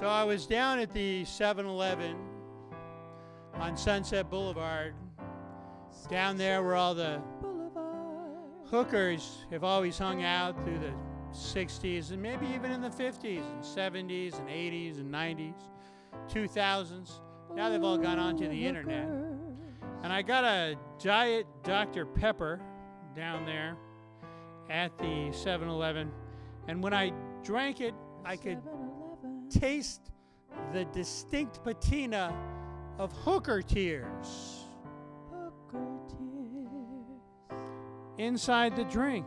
So I was down at the 7-Eleven on Sunset Boulevard, down there where all the hookers have always hung out through the 60s and maybe even in the 50s and 70s and 80s and 90s, 2000s. Now they've all gone onto the internet. And I got a Diet Dr. Pepper down there at the 7-Eleven. And when I drank it, I could taste the distinct patina of hooker tears inside the drink.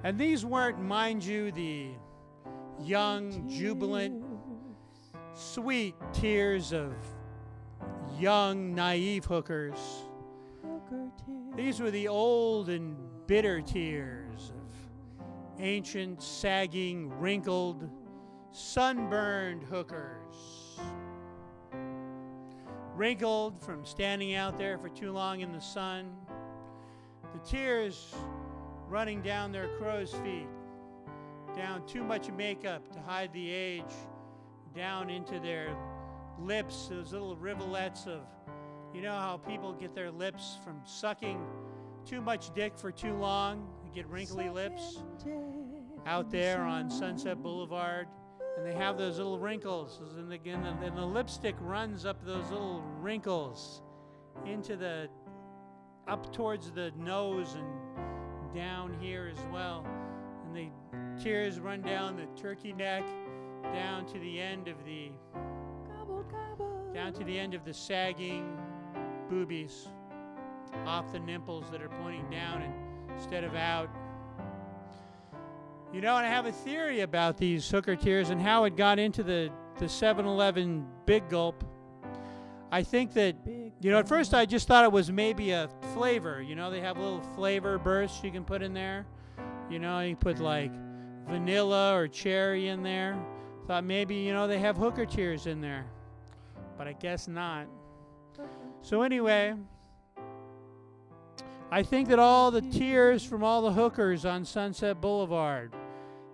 And these weren't, mind you, the young, jubilant, sweet tears of young, naive hookers. These were the old and bitter tears of ancient, sagging, wrinkled, sunburned hookers. Wrinkled from standing out there for too long in the sun. The tears running down their crow's feet, down too much makeup to hide the age, down into their lips, those little rivulets of, you know how people get their lips from sucking too much dick for too long, they get wrinkly lips out there on Sunset Boulevard, and they have those little wrinkles, and the lipstick runs up those little wrinkles into the, up towards the nose and down here as well, and the tears run down the turkey neck, down to the end of the sagging boobies, off the nipples that are pointing down instead of out. You know, and I have a theory about these hooker tears and how it got into the 7-Eleven Big Gulp. I think that, you know, at first I just thought it was maybe a flavor. You know, they have little flavor bursts you can put in there. You know, you put like vanilla or cherry in there. Thought maybe, you know, they have hooker tears in there. But I guess not. So anyway, I think that all the tears from all the hookers on Sunset Boulevard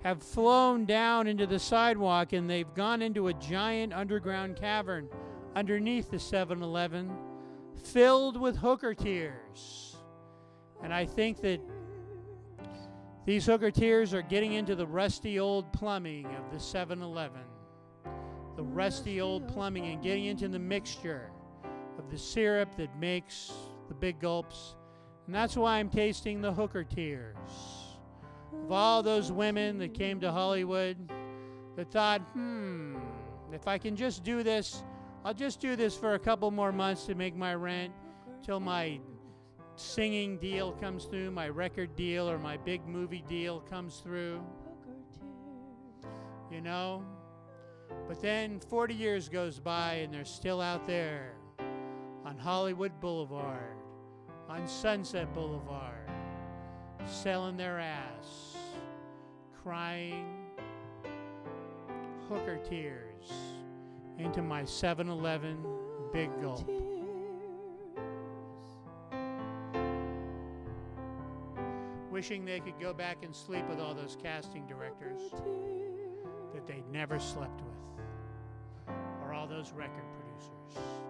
have flown down into the sidewalk, and they've gone into a giant underground cavern underneath the 7-Eleven filled with hooker tears. And I think that these hooker tears are getting into the rusty old plumbing of the 7-Eleven. The rusty old plumbing, and getting into the mixture of the syrup that makes the big gulps. And that's why I'm tasting the hooker tears of all those women that came to Hollywood that thought, if I can just do this, I'll just do this for a couple more months to make my rent till my singing deal comes through, my record deal or my big movie deal comes through. You know? But then 40 years goes by and they're still out there on Hollywood Boulevard, on Sunset Boulevard, selling their ass, crying hooker tears into my 7-Eleven Big Gulp. Wishing they could go back and sleep with all those casting directors that they'd never slept with, or all those record producers.